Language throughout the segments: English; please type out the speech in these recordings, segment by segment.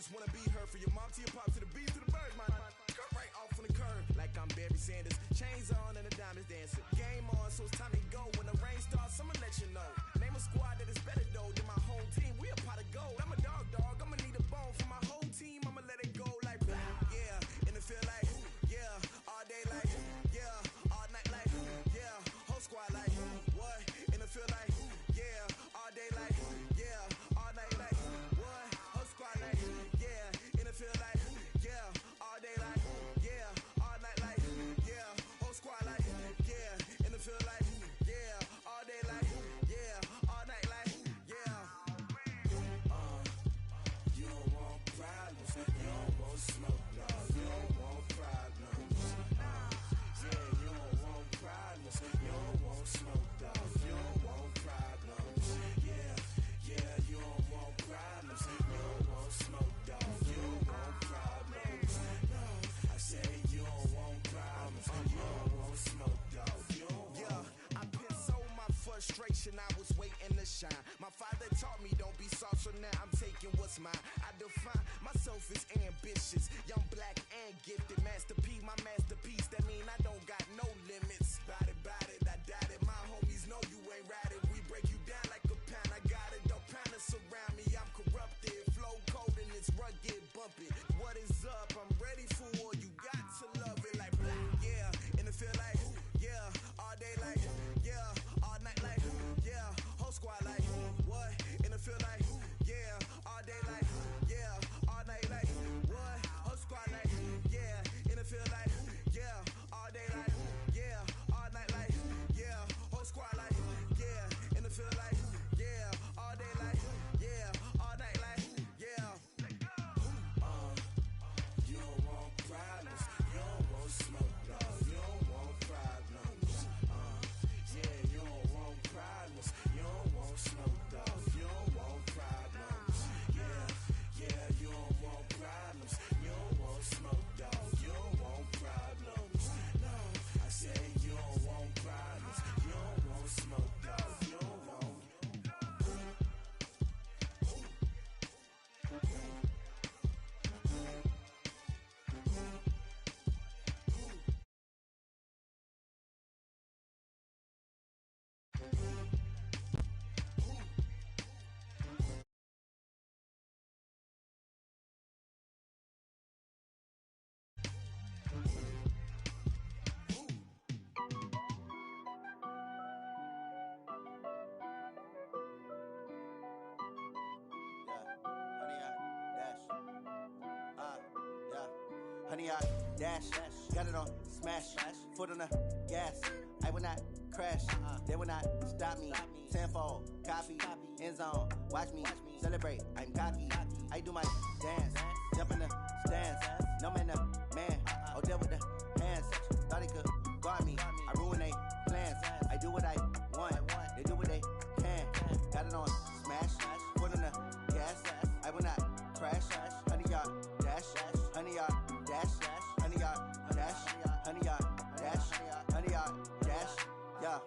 just wanna be her. For your mom to your pop to the beat to the birds, man. Cut right off on the curve, like I'm Barry Sanders. Chains on and the diamonds dancing. Game on, so it's time to go. When the rain starts, I'ma let you know. Name a squad that is better though than my home team. We a pot of gold. I'm a dog. I'ma need a bone for my whole team. I'ma let it go like yeah. And it feel like yeah. All day like yeah. All night like yeah. Whole squad like what? And it feel like yeah. All day like yeah. All night like what? Whole squad like yeah. And it feel like yeah. All day like yeah. All night like yeah. Whole squad like yeah. And it feel like yeah. All day like yeah. All night like yeah. You don't want problems. You don't want smoke, no. You don't want problems. Yeah, you don't want problems. You don't want smoke, dog. You don't want problems. Yeah, you don't want problems. You don't want smoke, dog. You don't want problems. No, I say you don't want problems. You don't want smoke, dog. You don't want. Yeah, I been so my frustration. I was waiting to shine. My father taught me don't be soft, so now I'm taking what's mine. I define myself as ambitious, young, black, and gifted. Master P, my masterpiece. That mean I don't got no limits. Bout it, I doubt it. My homies know you ain't ratted. We break you down like a pound. I got it, don't pound to surround me. I'm corrupted, flow cold and it's rugged, bumping. What is up? I'm ready for war. You got to love it like yeah. And it feel like yeah. All day like yeah. All night like yeah. Whole squad like what? And it feel like yeah. All day like yeah. All night like what? Whole squad like yeah. And it feel like yeah. All day like yeah. All night like yeah. Whole squad like yeah. And it feel like yeah. All day like yeah. All night like yeah. You don't want problems. You don't want smoke, no. You don't want problems. Yeah, you don't want problems. You don't want smoke, dog. You don't want problems. Yeah, you don't want problems. You don't want smoke, dog. You don't want problems. No, I say you don't want problems. You don't want smoke, dog. You don't want. Honey, I dash, got it on smash, foot on the gas. I will not crash, they will not stop me. Tenfold, copy, end zone, watch me celebrate. I'm cocky, I do my dance, jump in the stands. No man, man, oh deal with the hands. Thought he could guard me, I ruin they plans. I do what I want, they do what they can. Got it on smash, foot on the gas. I will not crash, honey, y'all dash, honey, y'all dash, honey, y'all dash, honey, y'all dash, honey, y'all dash, yeah.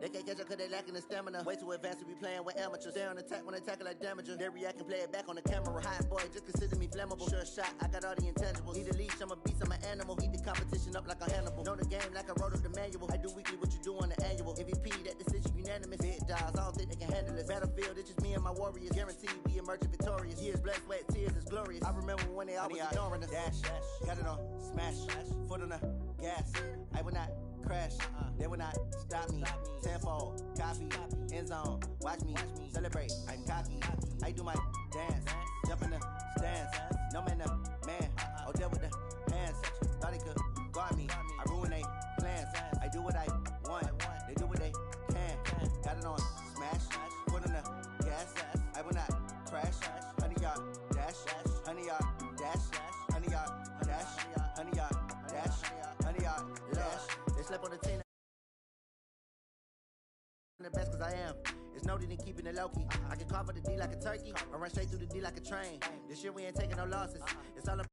They can't catch up cause they lacking the stamina. Way too advanced to be playing with amateurs. Stay on attack when they tackle like damager. They react and play it back on the camera. Hot boy, just consider me flammable. Sure shot, I got all the intangibles. Need a leash, I'm a beast, I'm an animal. Heat the competition up like a Hannibal. Know the game like I wrote up the manual. I do weekly what you do on the annual. MVP, that decision unanimous. Big dials, I don't think they can handle it. Battlefield, it's just me and my warriors. Guaranteed we emerging victorious. Years, blood, sweat, tears, it's glorious. I remember when they always ignoring us. Dash, got it on smash, foot on the gas. I will not crash, they will not stop me. Tenfold, copy, end zone, watch me celebrate. I'm cocky, I do my dance, jump in the stands. No man, oh deal with the hands. Thought he could guard me, I ruin they plans. I do what I want, they do what they can. Got it on smash, foot on the gas. I will not crash, honey, y'all dash, honey, y'all dash, honey, y'all dash, honey, y'all dash, honey, y'all dash. They slept on the team. The best cause I am. It's noted in keeping it low key. I can carve for the D like a turkey, or run straight through the D like a train. This year we ain't taking no losses. It's all about.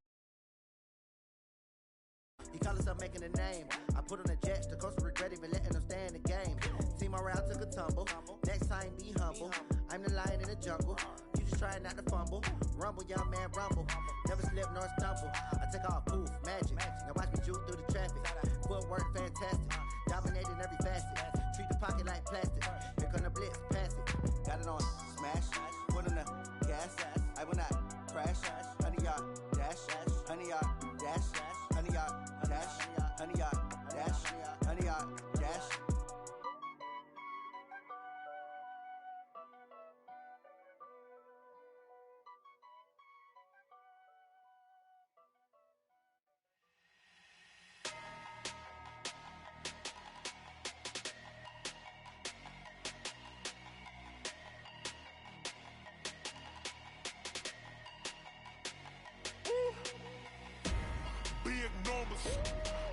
He call himself making a name. I put on the jets, the coach regret even letting them stay in the game. Team morale took a tumble. Next time be humble. I'm the lion in the jungle. You just trying not to fumble. Rumble, young man, rumble. Never slip nor stumble. I take off, poof, magic. Now watch me juke through the traffic. Footwork fantastic. Dominating every facet. Treat the pocket like plastic. Here come the blitz, pass it. Got it on smash. Foot on the gas. I will not crash. 100-yard dash. 100-yard dash. 100-yard dash. 100-yard dash. 100-yard dash.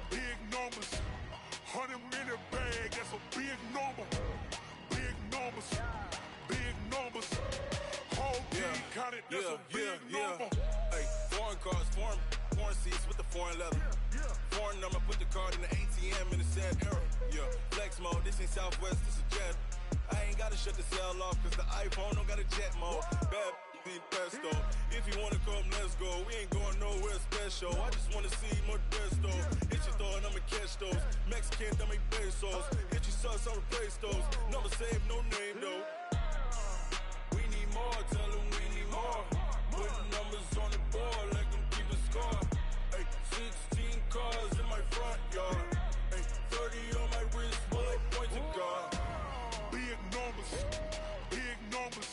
Big numbers, 100-minute bag, that's a big number. Big numbers, whole team counted, that's a big number. Hey, foreign cars, foreign seats with the foreign leather. Foreign number, put the card in the ATM in the sad era. Yeah, flex mode, this ain't Southwest, this is jet. I ain't gotta shut the cell off, cause the iPhone don't got a jet mode. Bad pesto. If you wanna come, let's go. We ain't going nowhere special. I just wanna see more desto. Hit your thought, I'ma catch those. Mexican, dame pesos. Hit your sus, I'll replace those. Number save, no name though. We need more, tell them we need more. Putting numbers on the board, let them keep a score. Hey, 16 cars in my front yard. Hey, 30 on my wrist, bullet point to God. Big numbers,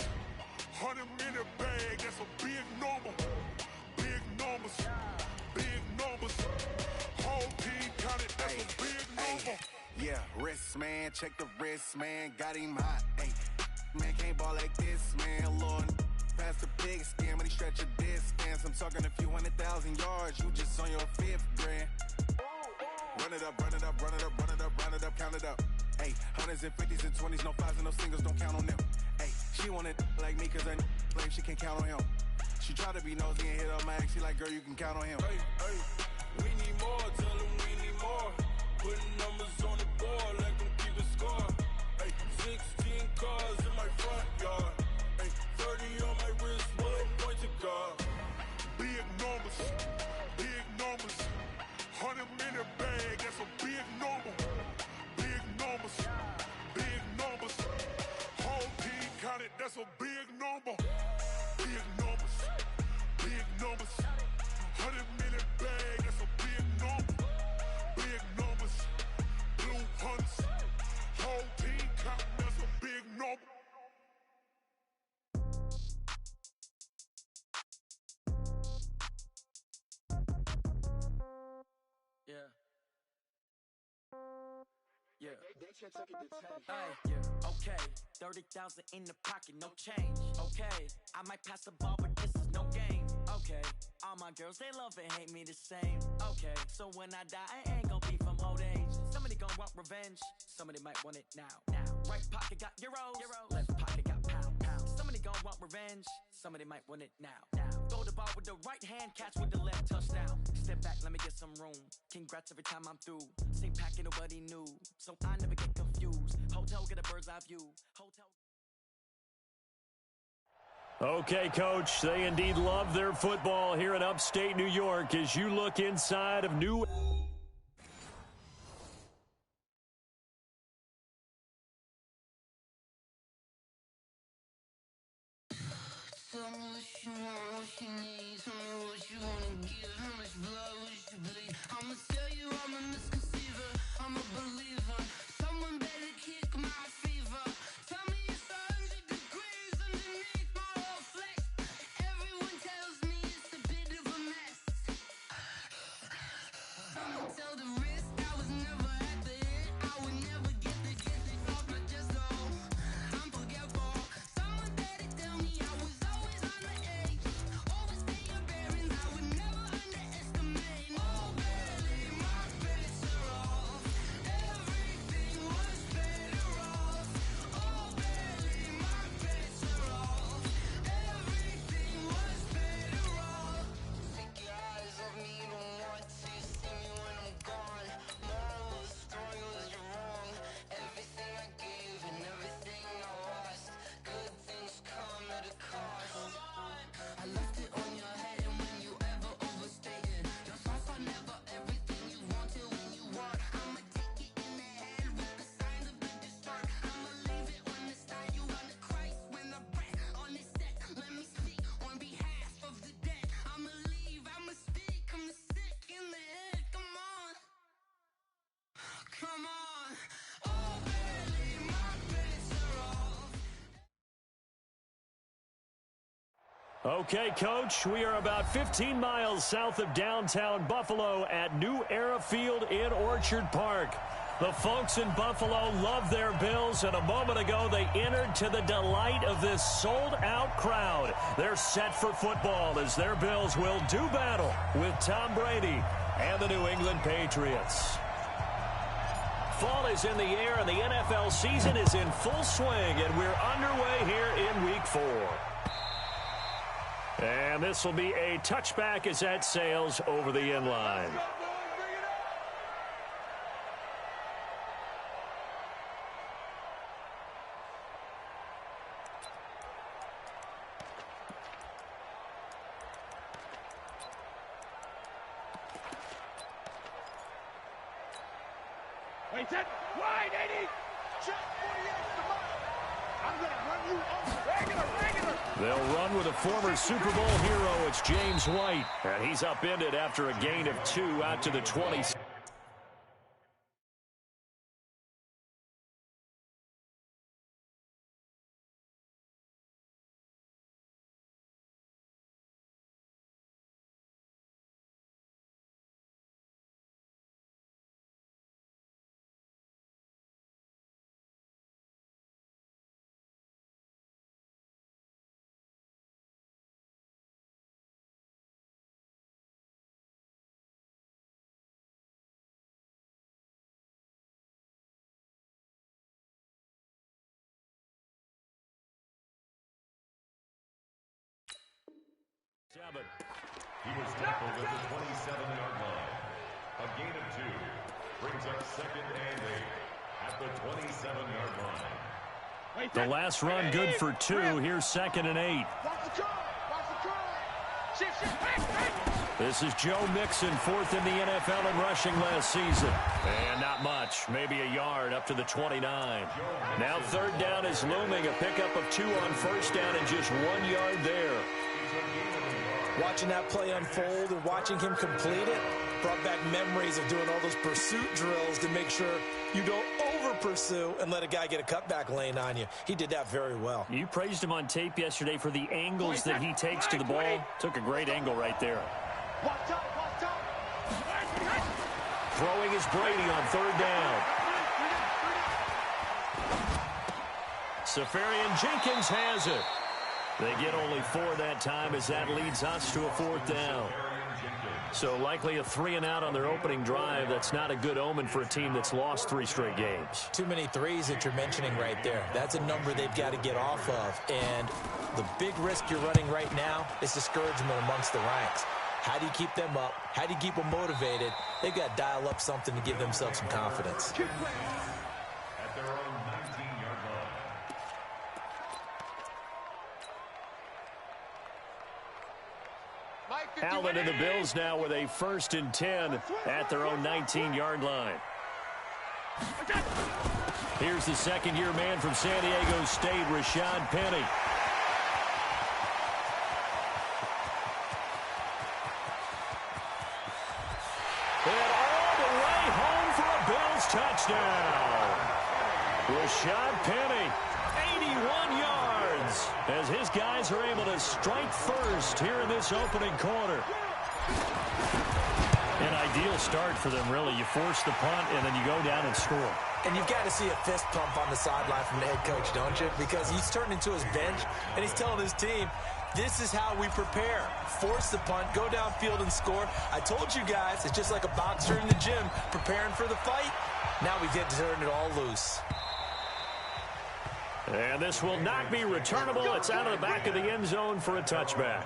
100-minute bag, that's a big number. Big numbers, whole team counted, that's a big number. Yeah, wrist man, check the wrist man, got him hot. Ay, man can't ball like this, man. Lord, past the pig skin when he stretch a distance. I'm talking a few 100,000 yards, you just on your 5th grand. Run it up, count it up. Ay, hundreds and 50s and 20s, no 5s and no singles, don't count on them. Ay, she want it like me cause her claim she can't count on him. She try to be nosy and hit up my ex, she like, girl, you can count on him. Hey, we need more, tell them we need more. Putting numbers on the board, let them keep a score. Hey, 16 cars in my front yard. Hey, 30 on my wrist, bullet point to God. Big numbers, 100-minute bag, that's a big number. Big numbers, whole team counted, that's a big number. Big numbers, 100-minute bag, that's a big number. Big numbers, blue hunts, whole team counting, that's a big number. Yeah. Yeah. Okay. 30,000 in the pocket, no change. Okay. I might pass the ball, but this is no game. Okay. All my girls, they love and hate me the same. Okay. So when I die, I ain't gonna be from old age. Somebody gonna want revenge. Somebody might want it now. Right pocket got euros. Left pocket got pound. Somebody gonna want revenge. Somebody might want it now. Throw the ball with the right hand, catch with the left, touchdown. Step back, let me get some room. Congrats every time I'm through. Same packet, nobody knew. So I never get confused. Hotel, get a bird's eye view. Hotel. Okay, Coach, they indeed love their football here in upstate New York as you look inside of New... Tell me what you want, what you need. Tell me what you wanna give. How much blood would you bleed? I'ma tell you I'm a misconceiver. I'm a believer. Someone better kick my fever. Tell me it's 100 degrees underneath my whole flesh. Everyone tells me it's a bit of a mess. Tell me Okay, Coach, we are about 15 miles south of downtown Buffalo at New Era Field in Orchard Park. The folks in Buffalo love their Bills, and a moment ago they entered to the delight of this sold-out crowd. They're set for football as their Bills will do battle with Tom Brady and the New England Patriots. Fall is in the air, and the NFL season is in full swing, and we're underway here in Week 4. And this will be a touchback as that sails over the end line. Wait, set, wide, 80, check 48 to mile. I'm going to run you over. Regular. They'll run with a former Super Bowl hero. It's James White. And he's upended after a gain of 2 out to the 20. He was tackled at the 27-yard line. A gain of 2 brings up 2nd and 8 at the 27-yard line. The last run good for 2. Here's 2nd and 8. This is Joe Mixon, 4th in the NFL in rushing last season. And not much, maybe a yard up to the 29. Now 3rd down is looming, a pickup of 2 on 1st down and just 1 yard there. Watching that play unfold and watching him complete it brought back memories of doing all those pursuit drills to make sure you don't over-pursue and let a guy get a cutback lane on you. He did that very well. You praised him on tape yesterday for the angles that he takes to the ball. Took a great angle right there. Throwing is Brady on 3rd down. Safarian Jenkins has it. They get only 4 that time as that leads us to a 4th down. So likely a 3 and out on their opening drive. That's not a good omen for a team that's lost 3 straight games. Too many threes that you're mentioning right there. That's a number they've got to get off of. And the big risk you're running right now is discouragement amongst the ranks. How do you keep them up? How do you keep them motivated? They've got to dial up something to give themselves some confidence. At their own 19-yard line. Allen and the Bills now with a 1st and 10 at their own 19-yard line. Here's the 2nd-year man from San Diego State, Rashad Penny. And all the way home for a Bills touchdown. Rashad Penny, 81 yards, as his guys are able to strike first here in this opening quarter. An ideal start for them, really. You force the punt, and then you go down and score. And you've got to see a fist pump on the sideline from the head coach, don't you? Because he's turned into his bench, and he's telling his team, this is how we prepare. Force the punt, go downfield and score. I told you guys, it's just like a boxer in the gym preparing for the fight. Now we get to turn it all loose. And this will not be returnable. It's out of the back of the end zone for a touchback.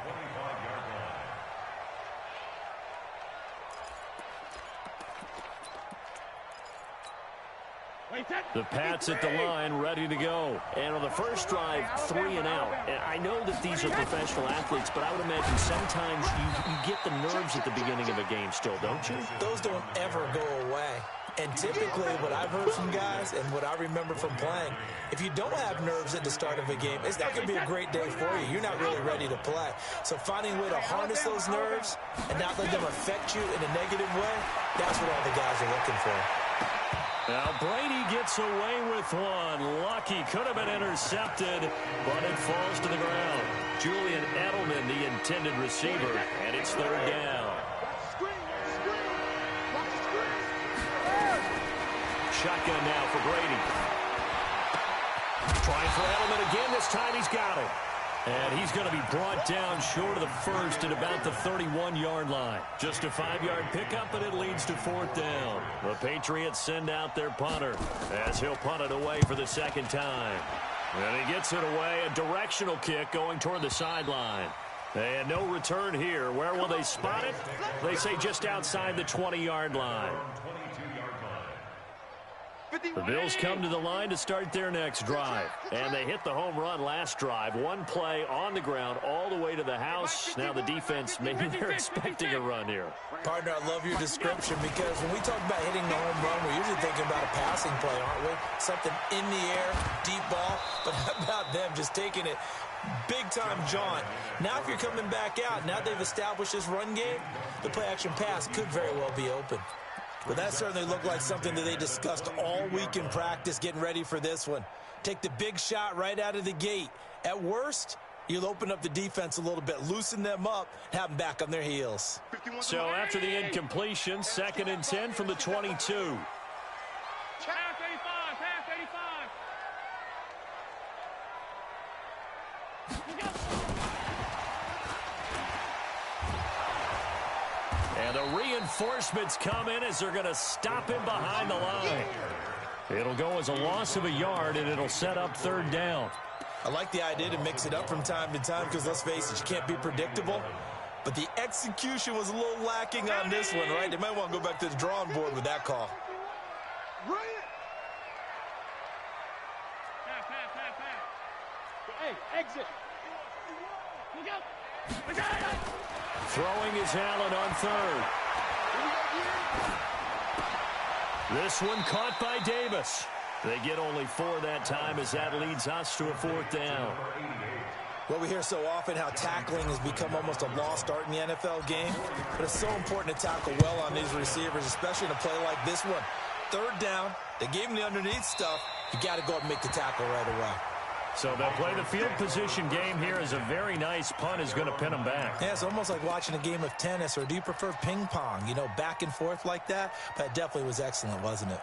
The Pats at the line, ready to go. And on the first drive, 3 and out. And I know that these are professional athletes, but I would imagine sometimes you get the nerves at the beginning of a game still, don't you? Those don't ever go away. And typically what I've heard from guys and what I remember from playing, if you don't have nerves at the start of a game, it's not going to be a great day for you. You're not really ready to play. So finding a way to harness those nerves and not let them affect you in a negative way, that's what all the guys are looking for. Now Brady gets away with one. Lucky, could have been intercepted, but it falls to the ground. Julian Edelman, the intended receiver, and it's third down. Shotgun now for Brady. Trying for Edelman again. This time he's got it. And he's going to be brought down short of the first at about the 31-yard line. Just a 5-yard pickup, but it leads to fourth down. The Patriots send out their punter as he'll punt it away for the second time. And he gets it away, a directional kick going toward the sideline. And no return here. Where will they spot it? They say just outside the 20-yard line. The Bills come to the line to start their next drive. And they hit the home run last drive. One play on the ground all the way to the house. Now the defense, maybe they're expecting a run here. Partner, I love your description because when we talk about hitting the home run, we're usually thinking about a passing play, aren't we? Something in the air, deep ball. But how about them just taking it big-time jaunt? Now if you're coming back out, now they've established this run game, the play-action pass could very well be open. But that certainly looked like something that they discussed all week in practice getting ready for this one. Take the big shot right out of the gate. At worst, you'll open up the defense a little bit, loosen them up, have them back on their heels. So after the incompletion, 2nd and 10 from the 22. Pass 85, pass 85. And the reinforcements come in as they're going to stop him behind the line. It'll go as a loss of a yard, and it'll set up third down. I like the idea to mix it up from time to time because, let's face it, you can't be predictable. But the execution was a little lacking on this one, right? They might want to go back to the drawing board with that call. Hey, exit. Look out. Throwing is Allen on third. This one caught by Davis. They get only 4 that time as that leads us to a fourth down. Well, we hear so often how tackling has become almost a lost art in the NFL game, but it's so important to tackle well on these receivers, especially in a play like this one. Third down, they gave him the underneath stuff. You got to go and make the tackle right away. So they'll play the field position game here as a very nice punt is going to pin them back. Yeah, it's almost like watching a game of tennis, or do you prefer ping pong? You know, back and forth like that? That definitely was excellent, wasn't it?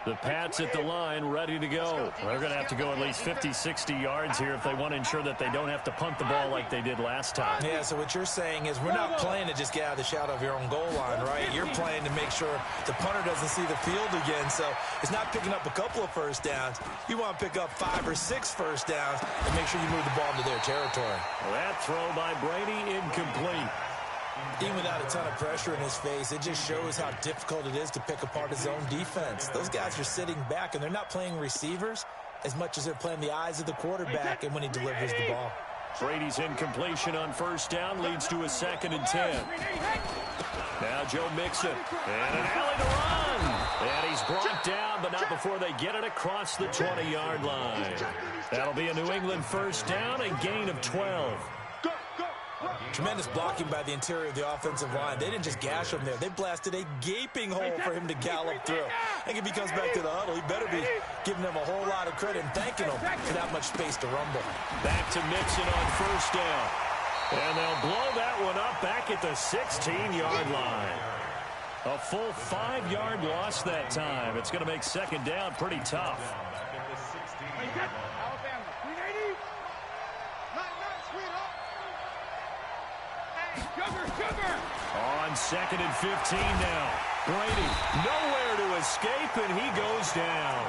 The Pats at the line, ready to go. They're going to have to go at least 50, 60 yards here if they want to ensure that they don't have to punt the ball like they did last time. Yeah, so what you're saying is we're not playing to just get out of the shadow of your own goal line, right? You're playing to make sure the punter doesn't see the field again. So it's not picking up a couple of first downs. You want to pick up 5 or 6 first downs and make sure you move the ball into their territory. Well, that throw by Brady, incomplete. Even without a ton of pressure in his face, it just shows how difficult it is to pick apart his own defense. Those guys are sitting back, and they're not playing receivers as much as they're playing the eyes of the quarterback and when he delivers the ball. Brady's incompletion on first down leads to a 2nd and 10. Now Joe Mixon, and an alley to run. And he's brought down, but not before they get it across the 20-yard line. That'll be a New England first down, a gain of 12. Tremendous blocking by the interior of the offensive line. They didn't just gash him there. They blasted a gaping hole for him to gallop through. I think if he comes back to the huddle, he better be giving them a whole lot of credit and thanking them for that much space to rumble. Back to Mixon on first down. And they'll blow that one up back at the 16-yard line. A full 5-yard loss that time. It's going to make second down pretty tough. On 2nd and 15 now. Brady nowhere to escape, and he goes down.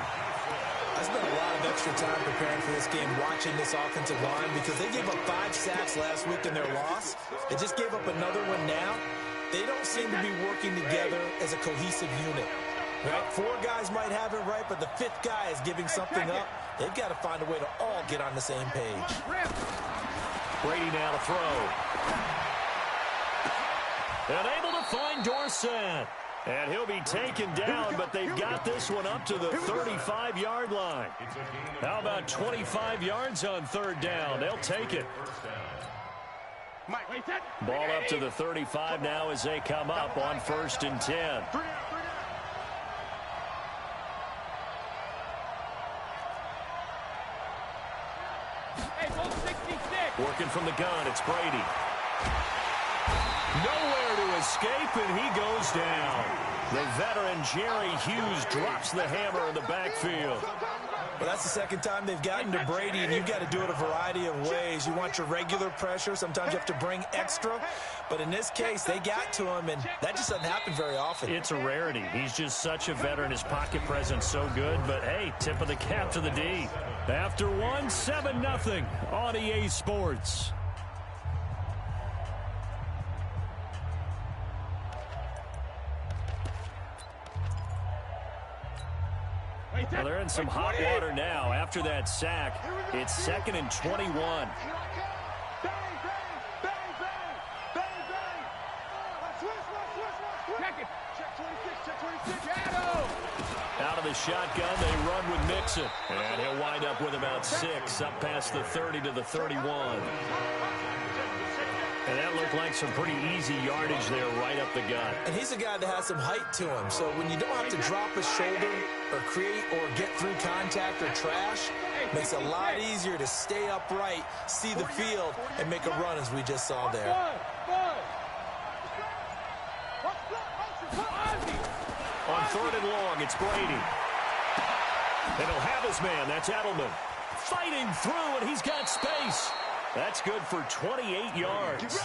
I spent a lot of extra time preparing for this game, watching this offensive line, because they gave up 5 sacks last week in their loss. They just gave up another one now. They don't seem to be working together as a cohesive unit. Right? 4 guys might have it right, but the 5th guy is giving something up. They've got to find a way to all get on the same page. Brady now to throw. And able to find Dorsett. And he'll be taken down, but they've got this one up to the 35-yard line. How about 25 yards on third down? They'll take it. Ball up to the 35 now as they come up on 1st and 10. Working from the gun, it's Brady. Nowhere to escape, and he goes down. The veteran Jerry Hughes drops the hammer in the backfield. Well, that's the second time they've gotten to Brady, and you've got to do it a variety of ways. You want your regular pressure. Sometimes you have to bring extra. But in this case, they got to him, and that just doesn't happen very often. It's a rarity. He's just such a veteran. His pocket presence so good. But, hey, tip of the cap to the D. After one, 7-0 on EA Sports. Well, they're in some hot water now. After that sack, it's 2nd and 21. Out of the shotgun, they run with Mixon. And he'll wind up with about 6, up past the 30 to the 31. And that looked like some pretty easy yardage there right up the gut. And he's a guy that has some height to him. So when you don't have to drop a shoulder or create or get through contact or trash, it makes it a lot easier to stay upright, see the field, and make a run as we just saw there. On 3rd and long, it's Brady. And he'll have his man. That's Edelman. Fighting through, and he's got space. That's good for 28 yards.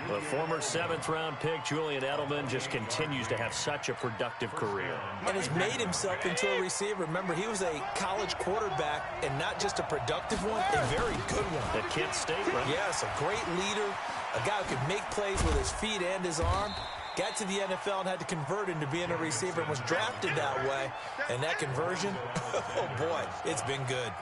The former 7th-round pick, Julian Edelman, just continues to have such a productive career. And has made himself into a receiver. Remember, he was a college quarterback, and not just a productive one, a very good one. At Kent State, right? Yes, a great leader, a guy who could make plays with his feet and his arm. Got to the NFL and had to convert into being a receiver and was drafted that way. And that conversion, oh boy, it's been good.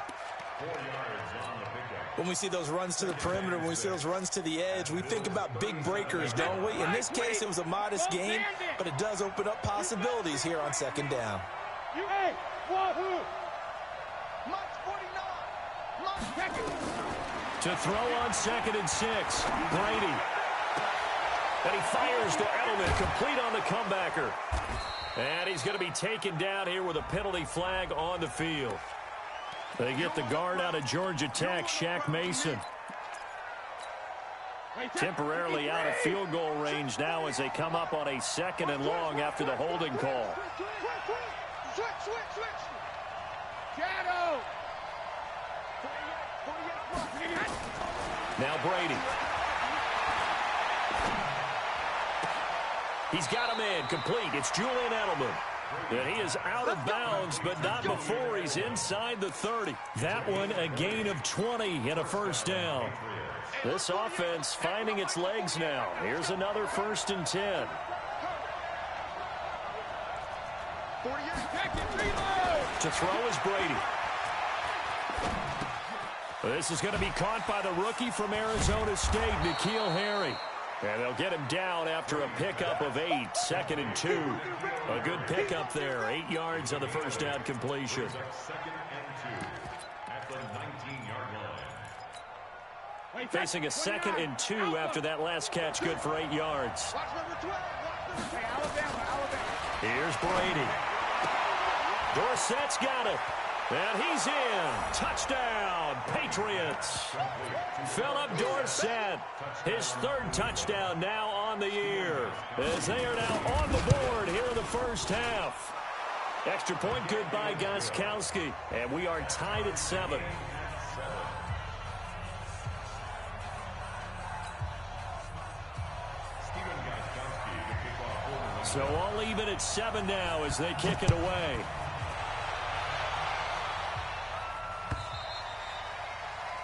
When we see those runs to the perimeter, when we see those runs to the edge, we think about big breakers, don't we? In this case, it was a modest gain, but it does open up possibilities here on 2nd down. To throw on 2nd and 6, Brady. And he fires to Edelman, complete on the comebacker. And he's going to be taken down here with a penalty flag on the field. They get the guard out of Georgia Tech, Shaq Mason. Temporarily out of field goal range now as they come up on a 2nd and long after the holding call. Now Brady. He's got a man complete. It's Julian Edelman. And he is out of bounds, but not before he's inside the 30. That one a gain of 20 and a 1st down. This offense finding its legs now. Here's another 1st and 10. To throw is Brady. This is going to be caught by the rookie from Arizona State, N'Keal Harry. And they'll get him down after a pickup of 8, 2nd and 2. A good pickup there, 8 yards on the 1st down completion. 2nd and 2 at the 19-yard line. Facing a 2nd and 2 after that last catch, good for 8 yards. Here's Brady. Dorsett's got it. And he's in. Touchdown, Patriots. Philip Dorsett, his 3rd touchdown now on the year, as they are now on the board here in the 1st half. Extra point good by Gostkowski, and we are tied at 7. So all even at 7 now as they kick it away.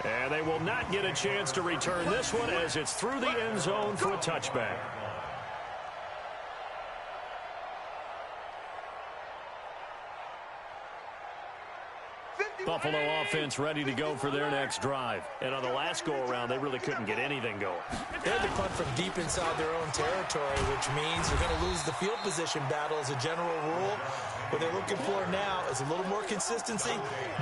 And they will not get a chance to return this one as it's through the end zone for a touchback. Buffalo offense ready to go for their next drive. And on the last go-around, they really couldn't get anything going. They had to punt from deep inside their own territory, which means they're going to lose the field position battle as a general rule. What they're looking for now is a little more consistency,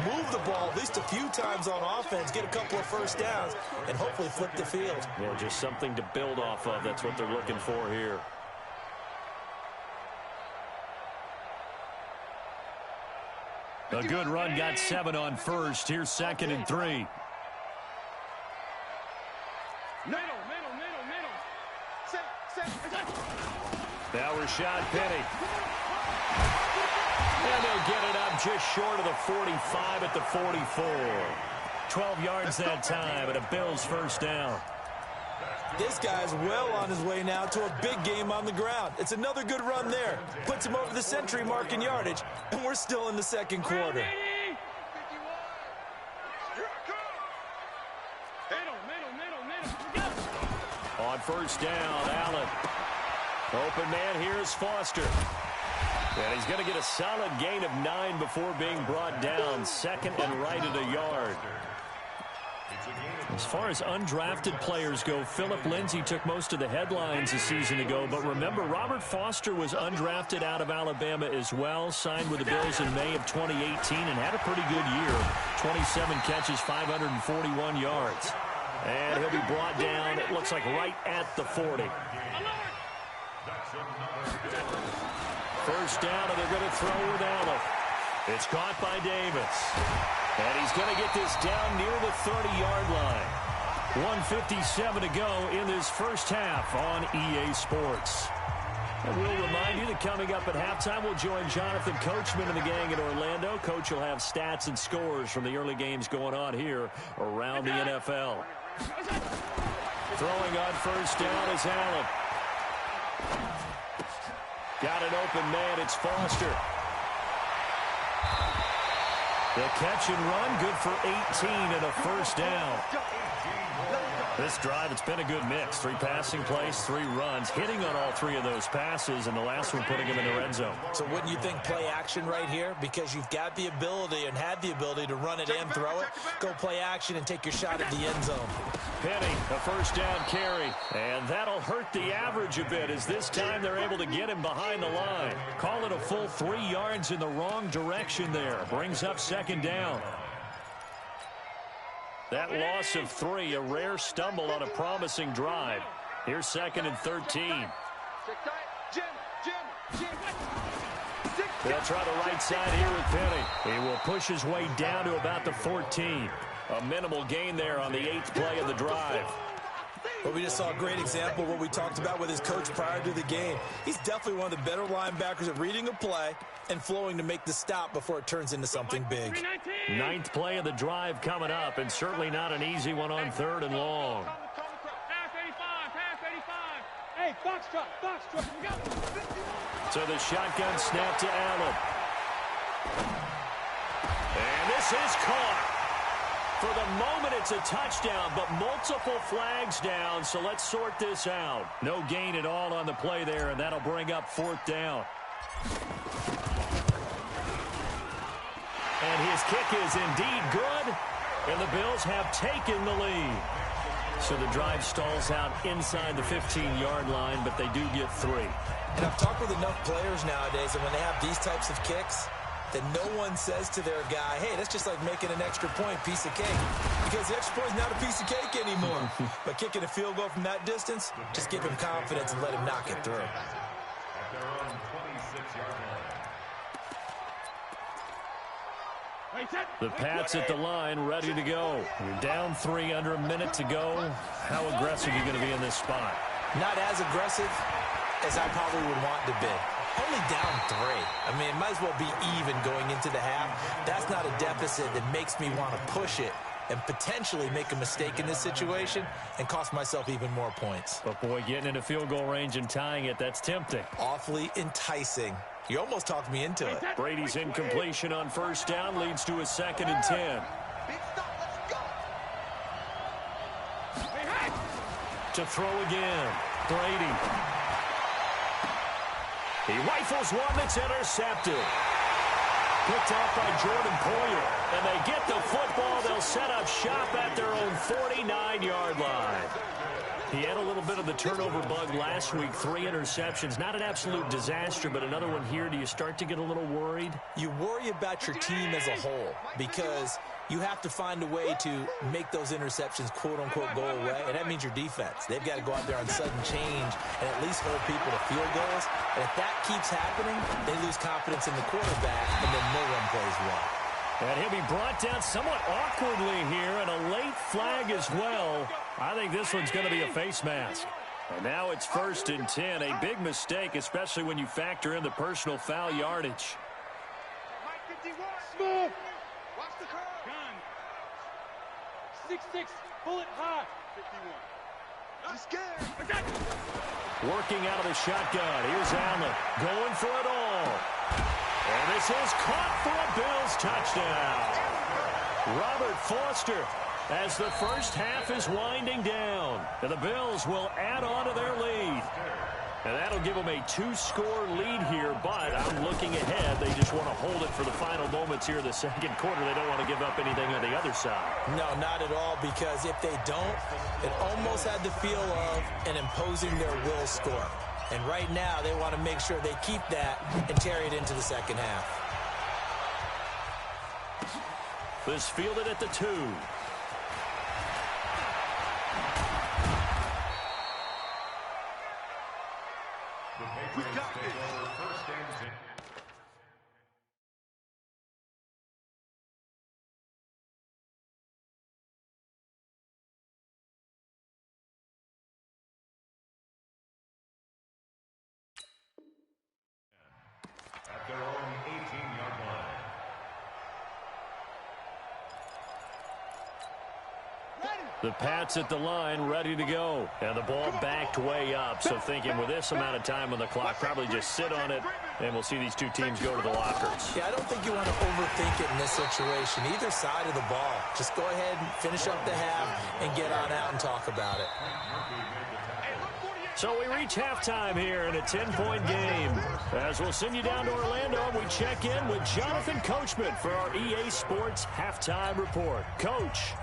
move the ball at least a few times on offense, get a couple of first downs, and hopefully flip the field. Yeah, just something to build off of. That's what they're looking for here. A good run, got 7 on first. Here's 2nd and 3. Middle. Now Rashad Penny. And they'll get it up just short of the 45 at the 44. 12 yards that time, and a Bills first down. This guy's well on his way now to a big game on the ground. It's another good run there. Puts him over the century mark in yardage, and we're still in the second quarter. On first down, Allen. Open man here is Foster. And he's going to get a solid gain of 9 before being brought down. 2nd and right at a yard. As far as undrafted players go, Philip Lindsay took most of the headlines a season ago. But remember, Robert Foster was undrafted out of Alabama as well. Signed with the Bills in May of 2018 and had a pretty good year. 27 catches, 541 yards. And he'll be brought down, it looks like, right at the 40. First down, and they're going to throw with Allen. It's caught by Davis. And he's going to get this down near the 30-yard line. 1:57 to go in this first half on EA Sports. And we'll remind you that coming up at halftime, we'll join Jonathan Coachman and the gang in Orlando. Coach will have stats and scores from the early games going on here around the NFL. Throwing on first down is Allen. Got an open man, it's Foster. The catch and run, good for 18 and a first down. This drive, it's been a good mix. 3 passing plays, 3 runs, hitting on all 3 of those passes, and the last one putting him in the red zone. So wouldn't you think play action right here? Because you've got the ability and had the ability to run it and throw it. Go play action and take your shot at the end zone. Penny, a first down carry. And that'll hurt the average a bit as this time they're able to get him behind the line. Call it a full 3 yards in the wrong direction there. Brings up 2nd down. That loss of 3, a rare stumble on a promising drive. Here's 2nd and 13. They'll try the right side here with Penny. He will push his way down to about the 14. A minimal gain there on the 8th play of the drive. But we just saw a great example of what we talked about with his coach prior to the game. He's definitely one of the better linebackers at reading a play and flowing to make the stop before it turns into something big. 9th play of the drive coming up, and certainly not an easy one on 3rd and long. Hey, box truck, we got it. So the shotgun snap to Allen. And this is caught. For the moment, it's a touchdown, but multiple flags down, so let's sort this out. No gain at all on the play there, and that'll bring up 4th down. And his kick is indeed good, and the Bills have taken the lead. So the drive stalls out inside the 15-yard line, but they do get 3. And I've talked with enough players nowadays, and when they have these types of kicks, that no one says to their guy, hey, that's just like making an extra point, piece of cake. Because the extra point is not a piece of cake anymore. But kicking a field goal from that distance, just give him confidence and let him knock it through. At their own 26-yard line. The Pats at the line, ready to go. You're down 3, under a minute to go. How aggressive are you going to be in this spot? Not as aggressive as I probably would want to be. Only down 3. I mean, it might as well be even going into the half. That's not a deficit that makes me want to push it and potentially make a mistake in this situation and cost myself even more points. But, boy, getting into field goal range and tying it, that's tempting. Awfully enticing. You almost talked me into it. Brady's incompletion on first down leads to a 2nd and 10. To throw again, Brady. He rifles one that's intercepted. Picked off by Jordan Poyer. And they get the football. They'll set up shop at their own 49-yard line. He had a little bit of the turnover bug last week, 3 interceptions. Not an absolute disaster, but another one here. Do you start to get a little worried? You worry about your team as a whole because you have to find a way to make those interceptions, quote-unquote, go away, and that means your defense. They've got to go out there on sudden change and at least hold people to field goals. And if that keeps happening, they lose confidence in the quarterback, and then no one plays well. And he'll be brought down somewhat awkwardly here, and a late flag as well. I think this one's going to be a face mask. And now it's 1st and 10. A big mistake, especially when you factor in the personal foul yardage. Smooth. Watch the curve. Gun. 6'6", bullet high. 51. I'm scared. Working out of the shotgun. Here's Allen going for it all. And this is caught for a Bills touchdown. Robert Foster as the first half is winding down. And the Bills will add on to their lead. And that'll give them a 2-score lead here, but I'm looking ahead. They just want to hold it for the final moments here in the second quarter. They don't want to give up anything on the other side. No, not at all, because if they don't, it almost had the feel of an imposing their will score. And right now, they want to make sure they keep that and carry it into the second half. This fielded at the 2. We got this. At their own 18-yard line. The Pats at the line, ready to go. And the ball backed way up. So thinking with this amount of time on the clock, probably just sit on it, and we'll see these two teams go to the lockers. Yeah, I don't think you want to overthink it in this situation. Either side of the ball. Just go ahead and finish up the half and get on out and talk about it. So we reach halftime here in a 10-point game. As we'll send you down to Orlando, we check in with Jonathan Coachman for our EA Sports Halftime Report. Coach.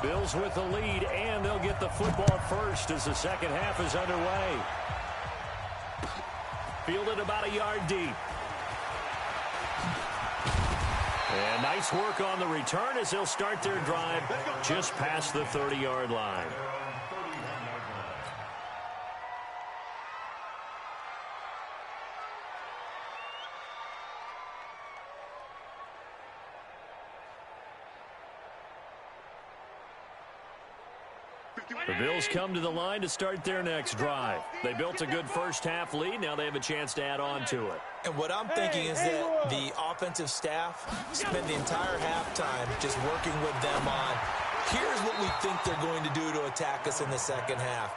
Bills with the lead, and they'll get the football first as the second half is underway. Fielded about a yard deep. And nice work on the return as they'll start their drive just past the 30-yard line. The Bills come to the line to start their next drive. They built a good first-half lead. Now they have a chance to add on to it. And what I'm thinking is that the offensive staff spend the entire halftime just working with them on, here's what we think they're going to do to attack us in the second half.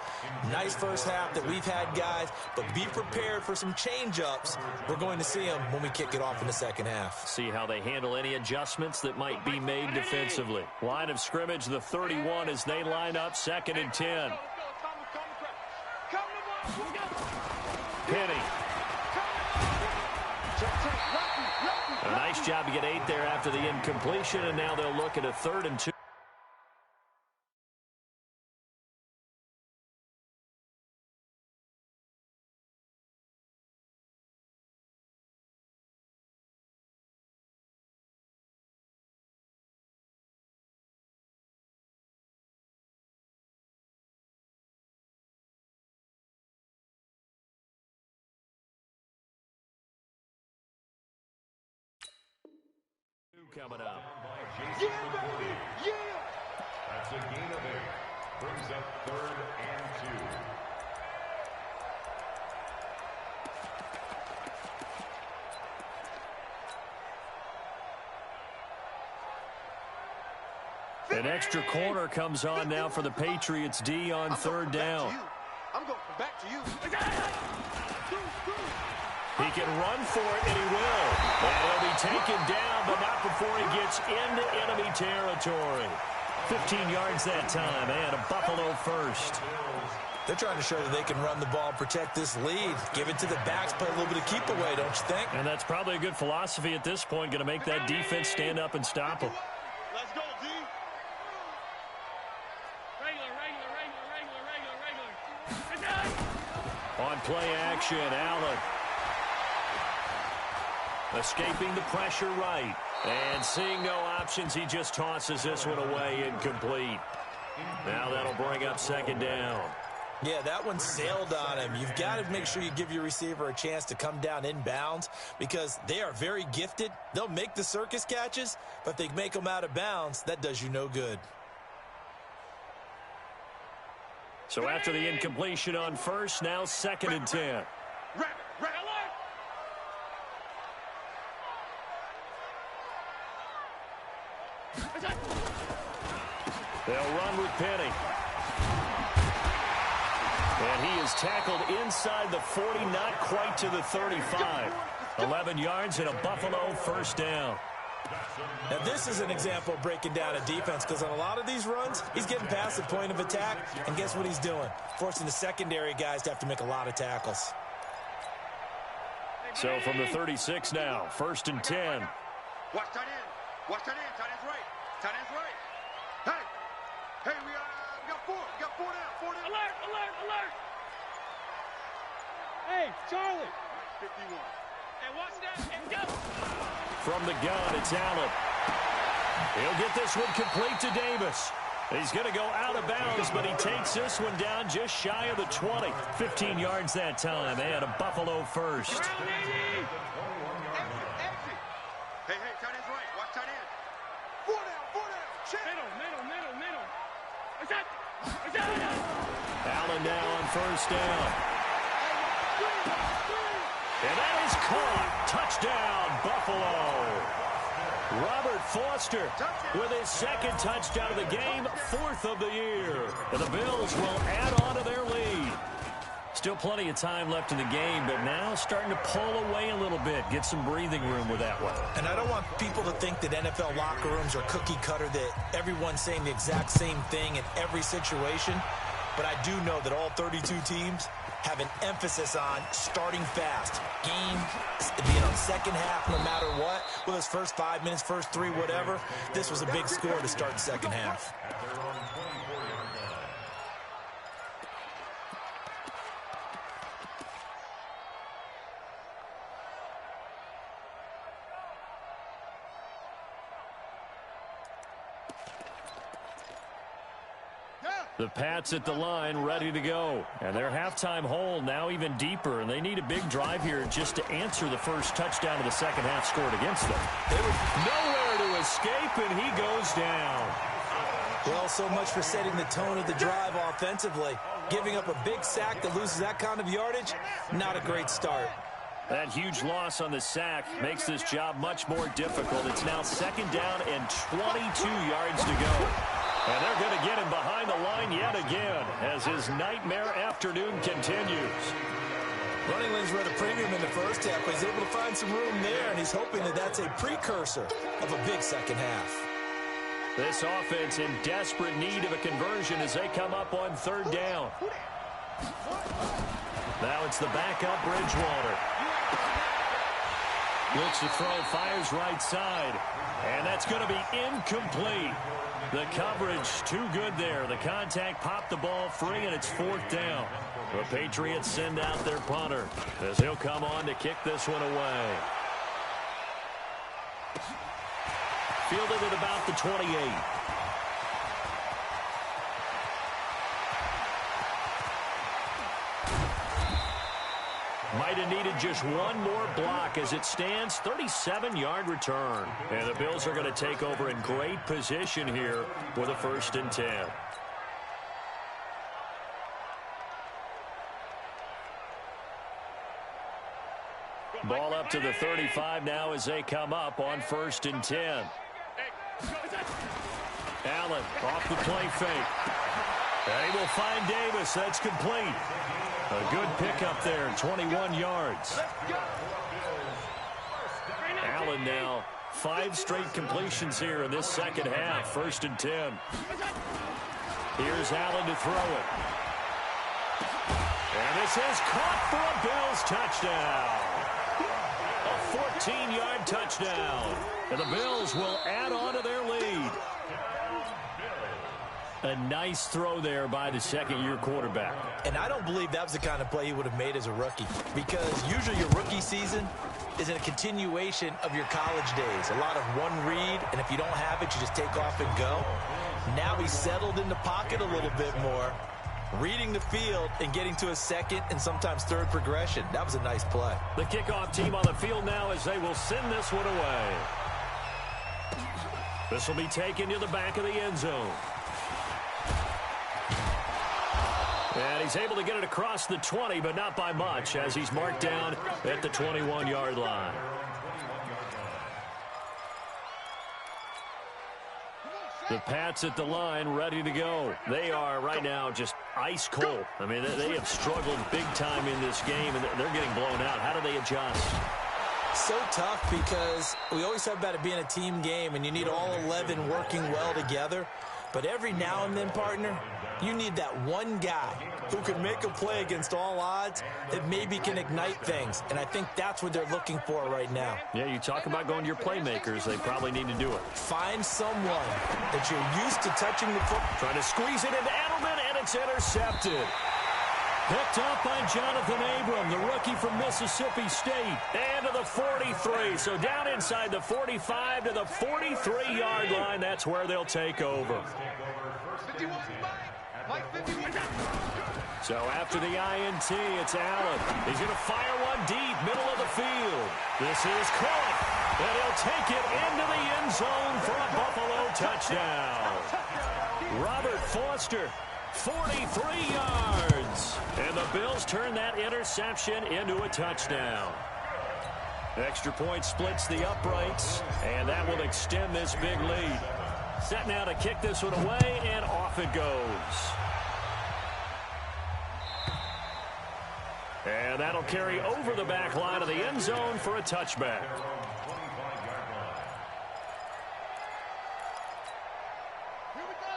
Nice first half that we've had, guys, but be prepared for some change-ups. We're going to see them when we kick it off in the second half. See how they handle any adjustments that might be made defensively. Line of scrimmage, the 31 as they line up, 2nd and 10. Penny. A nice job to get 8 there after the incompletion, and now they'll look at a 3rd and 2. Coming up. Yeah, baby! Yeah! That's a gain of 8. Brings up 3rd and 2. An extra corner comes on now for the Patriots D on 3rd down. I'm going back to you. He can run for it, and he will. And he'll be taken down, but not before he gets into enemy territory. 15 yards that time, and a Buffalo first. They're trying to show that they can run the ball, protect this lead, give it to the backs, play a little bit of keep away, don't you think? And that's probably a good philosophy at this point, going to make that defense stand up and stop them. Let's go, D. On play action, Allen. Escaping the pressure right. And seeing no options, he just tosses this one away incomplete. Now that'll bring up second down. Yeah, that one sailed on him. You've got to make sure you give your receiver a chance to come down inbounds because they are very gifted. They'll make the circus catches, but if they make them out of bounds, that does you no good. So after the incompletion on first, now 2nd and 10. They'll run with Penny. And he is tackled inside the 40, not quite to the 35. 11 yards and a Buffalo first down. Now, this is an example of breaking down a defense because on a lot of these runs, he's getting past the point of attack, and guess what he's doing? Forcing the secondary guys to have to make a lot of tackles. So from the 36 now, 1st and 10. Watch tight end. Watch tight end. Tight end's right. Tight end's right. Hey, we got four. We got four down. Four down. Alert, alert, alert. Hey, Charlie. 51. Hey, watch that and go. From the gun, it's Allen. He'll get this one complete to Davis. He's going to go out of bounds, but he takes this one down just shy of the 20. 15 yards that time, and a Buffalo first. Exit. Hey, tight end's right. Watch tight end. Four down. Check. Middle. Allen now on first down. And that is caught. Touchdown, Buffalo. Robert Foster with his 2nd touchdown of the game, 4th of the year. And the Bills will add on to their lead. Still plenty of time left in the game, but now starting to pull away a little bit. Get some breathing room with that one. And I don't want people to think that NFL locker rooms are cookie cutter, that everyone's saying the exact same thing in every situation. But I do know that all 32 teams have an emphasis on starting fast. Game, second half, no matter what. Whether it's first 5 minutes, first 3, whatever. This was a big score to start the second half. The Pats at the line, ready to go. And their halftime hole now even deeper, and they need a big drive here just to answer the first touchdown of the second half scored against them. They were nowhere to escape, and he goes down. Well, so much for setting the tone of the drive offensively. Giving up a big sack that loses that kind of yardage, not a great start. That huge loss on the sack makes this job much more difficult. It's now 2nd down and 22 yards to go. And they're going to get him behind the line yet again as his nightmare afternoon continues. Running lanes were at a premium in the first half, but he's able to find some room there, and he's hoping that that's a precursor of a big second half. This offense in desperate need of a conversion as they come up on 3rd down. Now it's the backup Bridgewater. Looks to throw, fires right side. And that's going to be incomplete. The coverage too good there. The contact popped the ball free, and it's 4th down. The Patriots send out their punter as he'll come on to kick this one away. Fielded at about the 28. Might have needed just one more block as it stands. 37-yard return. And the Bills are going to take over in great position here with a 1st and 10. Ball up to the 35 now as they come up on 1st and 10. Allen off the play fake. And he will find Davis. That's complete. A good pickup there, 21 yards. Allen now, 5 straight completions here in this second half, 1st and 10. Here's Allen to throw it. And this is caught for a Bills touchdown. A 14-yard touchdown. And the Bills will add on to their lead. A nice throw there by the second-year quarterback. And I don't believe that was the kind of play he would have made as a rookie, because usually your rookie season is a continuation of your college days. A lot of one read, and if you don't have it, you just take off and go. Now he's settled in the pocket a little bit more, reading the field and getting to a second and sometimes third progression. That was a nice play. The kickoff team on the field now as they will send this one away. This will be taken to the back of the end zone. And he's able to get it across the 20, but not by much, as he's marked down at the 21-yard line. The Pats at the line, ready to go. They are right now just ice cold. I mean, they have struggled big time in this game, and they're getting blown out. How do they adjust? So tough, because we always talk about it being a team game, and you need all 11 working well together. But every now and then, partner, you need that one guy who can make a play against all odds that maybe can ignite things. And I think that's what they're looking for right now. Yeah, you talk about going to your playmakers. They probably need to do it. Find someone that you're used to touching the football. Trying to squeeze it into Edelman, and it's intercepted. Picked up by Jonathan Abram, the rookie from Mississippi State. And to the 43. So down inside the 45 to the 43-yard line. That's where they'll take over. So after the INT, it's Allen. He's going to fire one deep, middle of the field. This is caught, and he'll take it into the end zone for a Buffalo touchdown. Robert Foster, 43 yards. And the Bills turn that interception into a touchdown. Extra point splits the uprights, and that will extend this big lead. Set now to kick this one away, and off it goes. And that'll carry over the back line of the end zone for a touchback.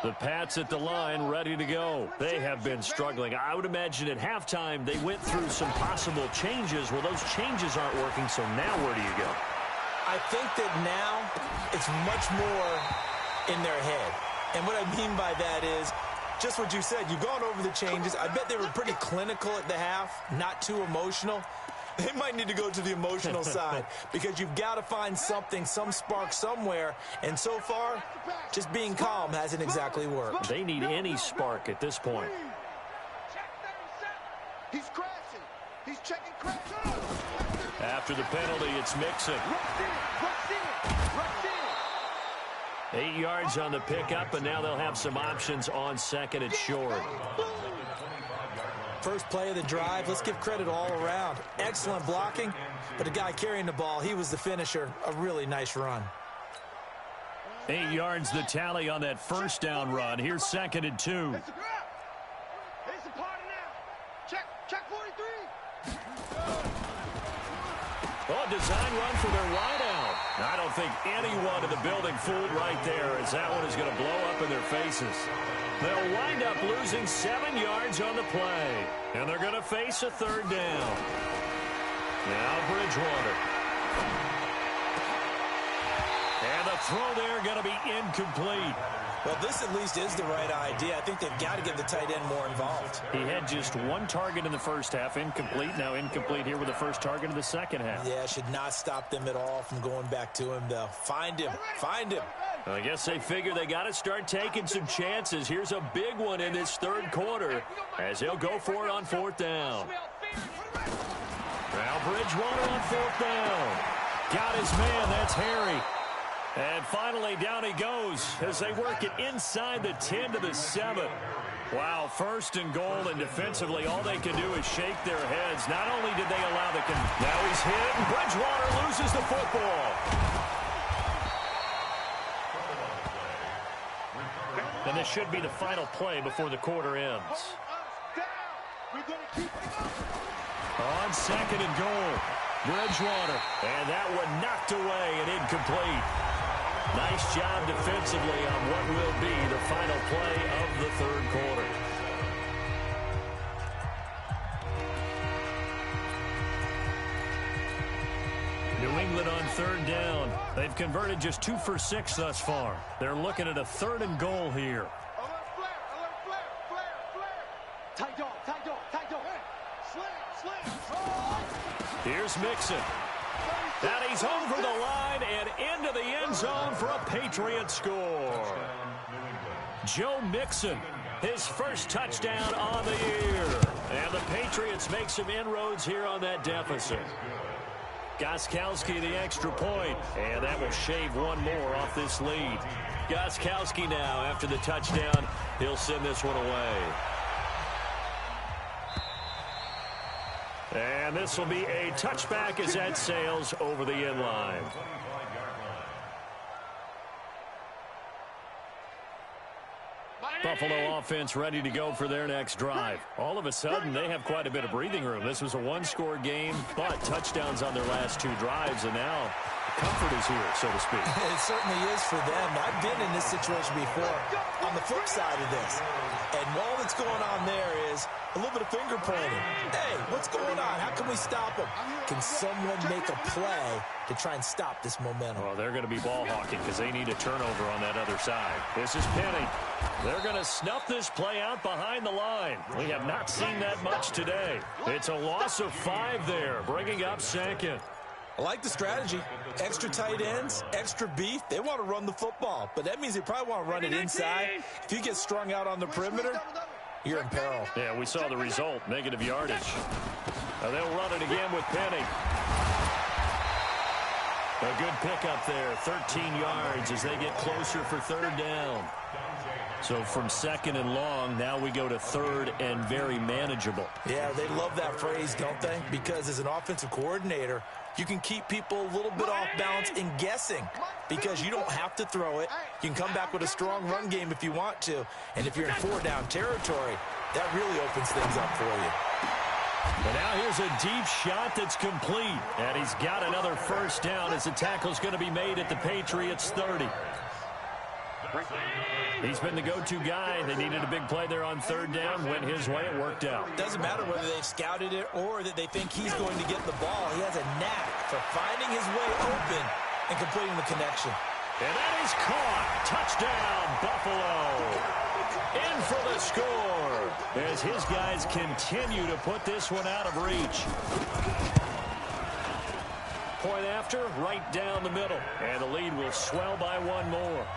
The Pats at the line, ready to go. They have been struggling. I would imagine at halftime they went through some possible changes. Well, those changes aren't working, so now where do you go? I think that now it's much more in their head. And what I mean by that is just what you said. You've gone over the changes. I bet they were pretty clinical at the half, not too emotional. They might need to go to the emotional side, because you've got to find something, some spark somewhere. And so far, just being calm hasn't exactly worked. They need any spark at this point. He's crashing. He's checking crashing. After the penalty, it's Mixon. 8 yards on the pickup, and now they'll have some options on second and short. First play of the drive, let's give credit all around. Excellent blocking, but the guy carrying the ball, he was the finisher. A really nice run. 8 yards the tally on that first down run. Here's second and 2. It's a grab. It's a party now. Check 43. Oh, design run for their wideout. I don't think anyone in the building fooled right there, as that one is going to blow up in their faces. They'll wind up losing 7 yards on the play, and they're going to face a third down. Now Bridgewater. And the throw there going to be incomplete. Well, this at least is the right idea. I think they've got to get the tight end more involved. He had just one target in the first half, incomplete. Now incomplete here with the first target of the second half. Yeah, should not stop them at all from going back to him, though. Find him. Find him. I guess they figure they got to start taking some chances. Here's a big one in this third quarter as he'll go for it on fourth down. Now Bridgewater on fourth down. Got his man. That's Harry. And finally, down he goes as they work it inside the 10 to the 7. Wow, first and goal, and defensively, all they can do is shake their heads. Not only did they allow the... Now he's hit, and Bridgewater loses the football. And this should be the final play before the quarter ends. On second and goal, Bridgewater. And that one knocked away and incomplete. Nice job defensively on what will be the final play of the third quarter. New England on third down. They've converted just 2 for 6 thus far. They're looking at a third and goal here. Here's Mixon. And he's over the line and into the end zone for a Patriot score. Joe Mixon, his first touchdown on the year. And the Patriots make some inroads here on that deficit. Gostkowski the extra point, and that will shave one more off this lead. Gostkowski now, after the touchdown, he'll send this one away. And this will be a touchback as that sails over the end line. Buffalo offense ready to go for their next drive. All of a sudden, they have quite a bit of breathing room. This was a one-score game, but touchdowns on their last two drives, and now comfort is here, so to speak. It certainly is for them. I've been in this situation before on the flip side of this. And all that's going on there is a little bit of finger pointing. Hey, what's going on? How can we stop them? Can someone make a play to try and stop this momentum? Well, they're going to be ball hawking because they need a turnover on that other side. This is Penny. They're going to snuff this play out behind the line. We have not seen that much today. It's a loss of 5 there, bringing up second. I like the strategy. Extra tight ends, extra beef. They want to run the football, but that means they probably want to run it inside. If you get strung out on the perimeter, you're in peril. Yeah, we saw the result, negative yardage. Now they'll run it again with Penny. A good pickup there, 13 yards as they get closer for third down. So from second and long, now we go to third and very manageable. Yeah, they love that phrase, don't they? Because as an offensive coordinator, you can keep people a little bit off balance and guessing because you don't have to throw it. You can come back with a strong run game if you want to. And if you're in 4-down territory, that really opens things up for you. And now here's a deep shot that's complete. And he's got another first down as the tackle's going to be made at the Patriots' 30. He's been the go-to guy. They needed a big play there on third down. Went his way. It worked out. Doesn't matter whether they've scouted it or that they think he's going to get the ball. He has a knack for finding his way open and completing the connection. And that is caught. Touchdown, Buffalo. In for the score as his guys continue to put this one out of reach. Point after, right down the middle. And the lead will swell by one more.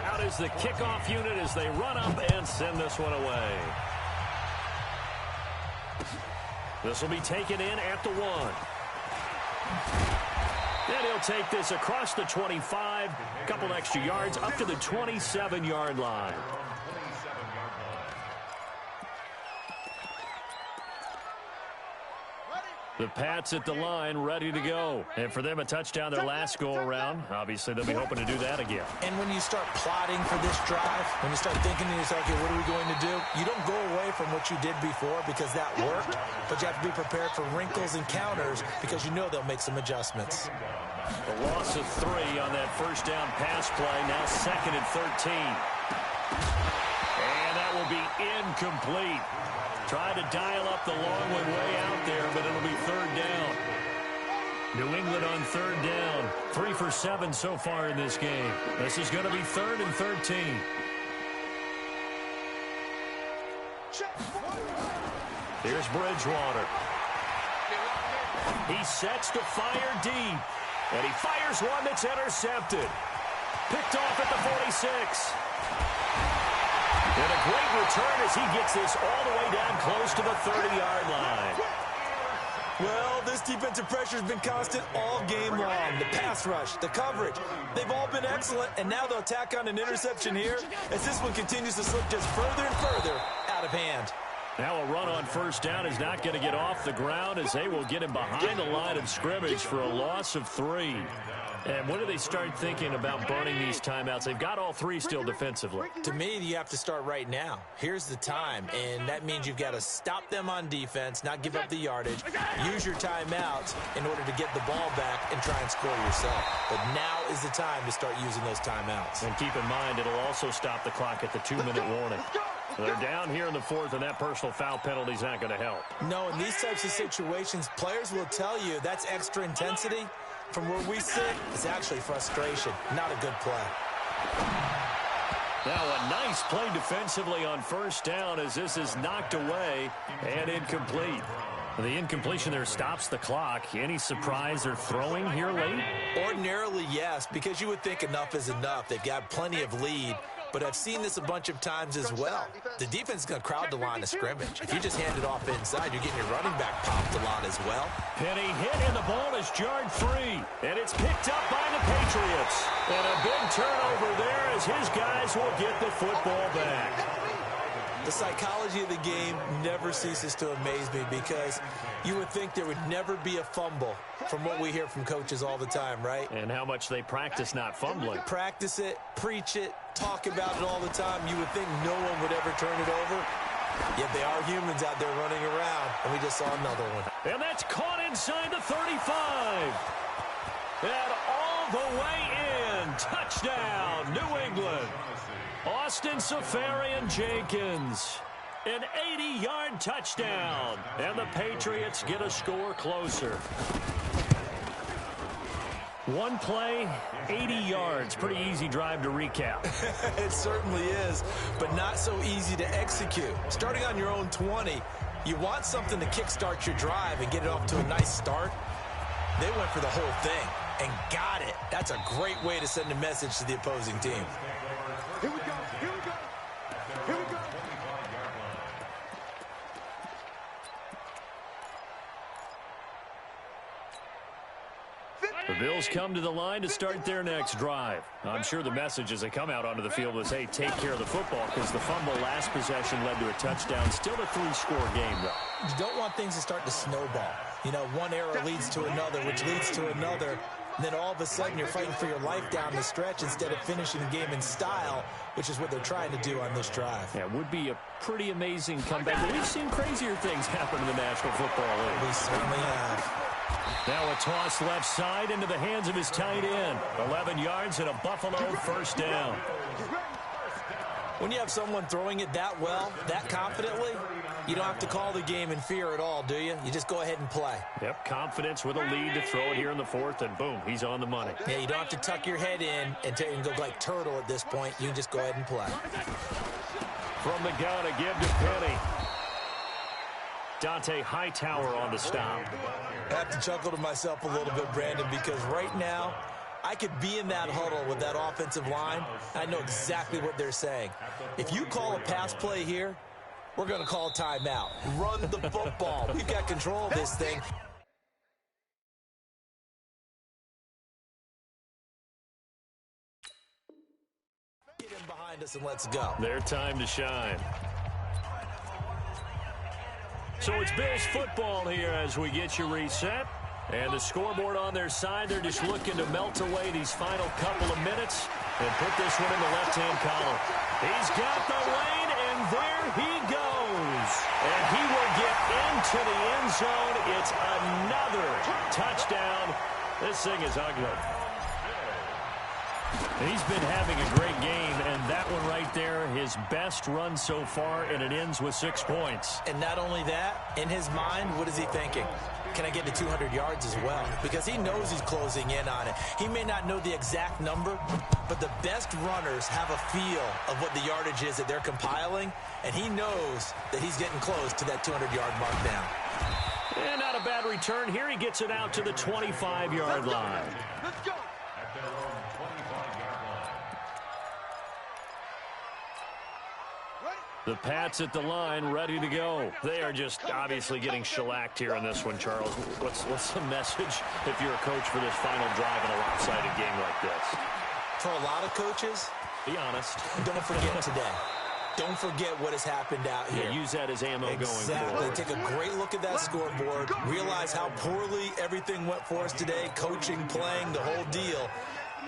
Out is the kickoff unit as they run up and send this one away. This will be taken in at the 1. And he'll take this across the 25, a couple extra yards, up to the 27-yard line. The Pats at the line, ready to go. And for them, a touchdown their last go-around. Obviously, they'll be hoping to do that again. And when you start plotting for this drive, when you start thinking to yourself, okay, what are we going to do? You don't go away from what you did before because that worked, but you have to be prepared for wrinkles and counters because you know they'll make some adjustments. A loss of 3 on that first down pass play. Now 2nd and 13. And that will be incomplete. Try to dial up the long one way out there, but it'll be third down. New England on third down. 3 for 7 so far in this game. This is going to be 3rd and 13. Here's Bridgewater. He sets to fire deep. And he fires one that's intercepted. Picked off at the 46. And a great return as he gets this all the way down close to the 30-yard line. Well, this defensive pressure has been constant all game long. The pass rush, the coverage, they've all been excellent, and now they'll tack on an interception here as this one continues to slip just further and further out of hand. Now a run on first down is not going to get off the ground as they will get him behind the line of scrimmage for a loss of 3. And when do they start thinking about burning these timeouts? They've got all 3 still defensively. To me, you have to start right now. Here's the time, and that means you've got to stop them on defense, not give up the yardage, use your timeouts in order to get the ball back and try and score yourself. But now is the time to start using those timeouts. And keep in mind, it'll also stop the clock at the 2-minute warning. They're down here in the 4th, and that personal foul penalty is not going to help. No, in these types of situations, players will tell you that's extra intensity. From where we sit, it's actually frustration, not a good play. Now a nice play defensively on first down as this is knocked away and incomplete. The incompletion there stops the clock. Any surprise they're throwing here late? Ordinarily, yes, because you would think enough is enough. They've got plenty of lead, but I've seen this a bunch of times as well. The defense is going to crowd the line of scrimmage. If you just hand it off inside, you're getting your running back popped a lot as well. Penny hit, and the ball is jarred free. And it's picked up by the Patriots. And a big turnover there as his guys will get the football back. The psychology of the game never ceases to amaze me because you would think there would never be a fumble from what we hear from coaches all the time, right? And how much they practice not fumbling. Practice it, preach it, talk about it all the time. You would think no one would ever turn it over. Yet they are humans out there running around, and we just saw another one. And that's caught inside the 35. And all the way in. Touchdown, New England. Austin Safarian-Jenkins. An 80-yard touchdown. And the Patriots get a score closer. One play, 80 yards. Pretty easy drive to recap. It certainly is, but not so easy to execute. Starting on your own 20, you want something to kickstart your drive and get it off to a nice start. They went for the whole thing and got it. That's a great way to send a message to the opposing team. Here we go. Here we go. Here we go. The Bills come to the line to start their next drive. I'm sure the message as they come out onto the field is, hey, take care of the football, because the fumble last possession led to a touchdown. Still a 3-score game, though. You don't want things to start to snowball. You know, one error leads to another, which leads to another. And then all of a sudden you're fighting for your life down the stretch instead of finishing the game in style, which is what they're trying to do on this drive. Yeah, it would be a pretty amazing comeback. But we've seen crazier things happen in the National Football League. We certainly have. Now a toss left side into the hands of his tight end. 11 yards and a Buffalo first down. When you have someone throwing it that well, that confidently, you don't have to call the game in fear at all, do you? You just go ahead and play. Yep, confidence with a lead to throw it here in the fourth, and boom, he's on the money. Yeah, you don't have to tuck your head in and go like turtle at this point. You can just go ahead and play. From the gun, a give to Penny. Dante Hightower on the stop. I have to chuckle to myself a little bit, Brandon, because right now, I could be in that huddle with that offensive line. I know exactly what they're saying. If you call a pass play here, we're going to call a timeout. Run the football. We've got control of this thing. Get him behind us and let's go. Their time to shine. So it's Bills football here as we get you reset. And the scoreboard on their side, they're just looking to melt away these final couple of minutes and put this one in the left-hand column. He's got the lane, and there he goes. And he will get into the end zone. It's another touchdown. This thing is ugly. And he's been having a great game, and that one right there, his best run so far, and it ends with 6 points. And not only that, in his mind, what is he thinking? Can I get to 200 yards as well? Because he knows he's closing in on it. He may not know the exact number, but the best runners have a feel of what the yardage is that they're compiling, and he knows that he's getting close to that 200-yard mark now. And not a bad return here. He gets it out to the 25-yard line. Let's go. The Pats at the line, ready to go. They are just obviously getting shellacked here in this one, Charles. What's the message if you're a coach for this final drive in a lopsided game like this? For a lot of coaches, be honest. Don't forget today. Don't forget what has happened out here. Yeah, use that as ammo going forward. Take a great look at that scoreboard. Realize how poorly everything went for us today. Coaching, playing, the whole deal.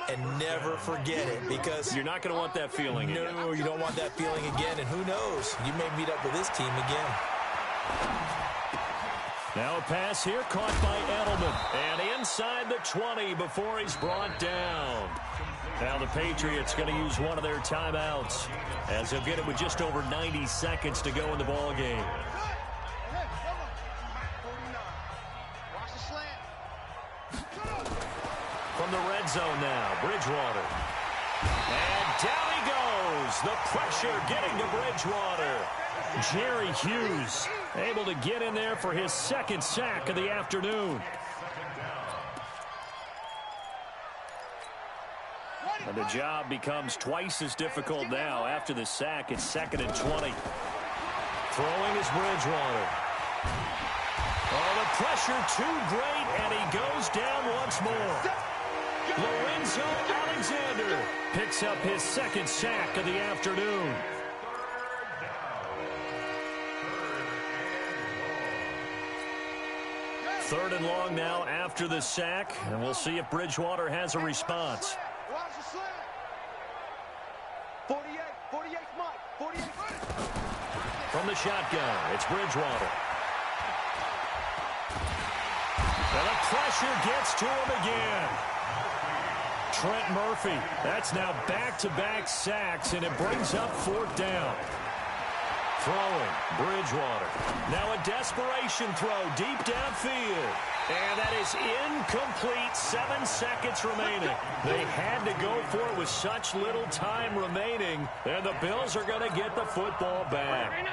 And never forget it, because you're not going to want that feeling again. No, you don't want that feeling again. And who knows? You may meet up with this team again. Now a pass here caught by Edelman. And inside the 20 before he's brought down. Now the Patriots going to use one of their timeouts, as they'll get it with just over 90 seconds to go in the ball game. From the red zone now, Bridgewater. And down he goes. The pressure getting to Bridgewater. Jerry Hughes able to get in there for his second sack of the afternoon. And the job becomes twice as difficult now. After the sack, it's 2nd and 20. Throwing is Bridgewater. Oh, the pressure too great, and he goes down once more. Lorenzo Alexander picks up his second sack of the afternoon. Third and long now after the sack, and we'll see if Bridgewater has a response. 48, Mike, 48. From the shotgun, it's Bridgewater. And the pressure gets to him again. Trent Murphy, that's now back-to-back sacks, and it brings up 4th down. Throwing, Bridgewater. Now a desperation throw deep downfield. And that is incomplete. 7 seconds remaining. They had to go for it with such little time remaining. And the Bills are going to get the football back.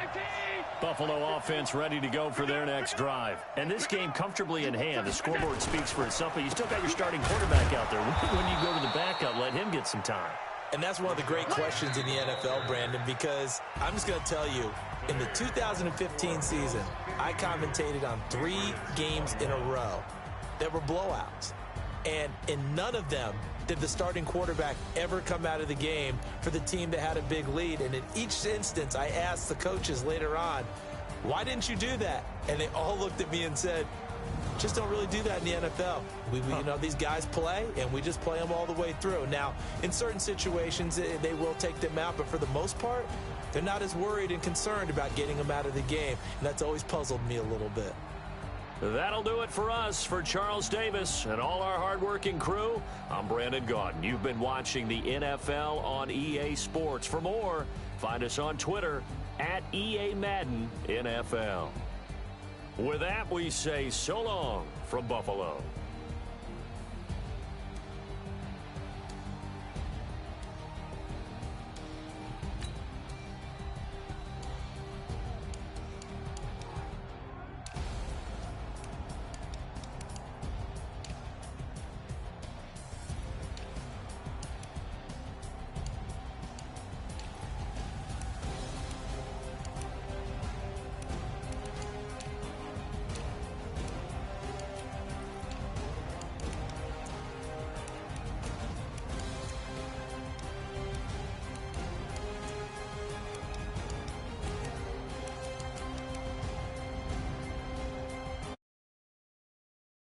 Buffalo offense ready to go for their next drive. And this game comfortably in hand. The scoreboard speaks for itself, but you still got your starting quarterback out there. When you go to the backup, let him get some time. And that's one of the great questions in the NFL, Brandon, because I'm just going to tell you, in the 2015 season, I commentated on 3 games in a row that were blowouts. And in none of them did the starting quarterback ever come out of the game for the team that had a big lead. And in each instance, I asked the coaches later on, why didn't you do that? And they all looked at me and said, just don't really do that in the NFL. You know, these guys play, and we just play them all the way through. Now, in certain situations, they will take them out, but for the most part, they're not as worried and concerned about getting them out of the game, and that's always puzzled me a little bit. That'll do it for us. For Charles Davis and all our hardworking crew, I'm Brandon Gaudin. You've been watching the NFL on EA Sports. For more, find us on Twitter at EA Madden NFL. With that, we say so long from Buffalo.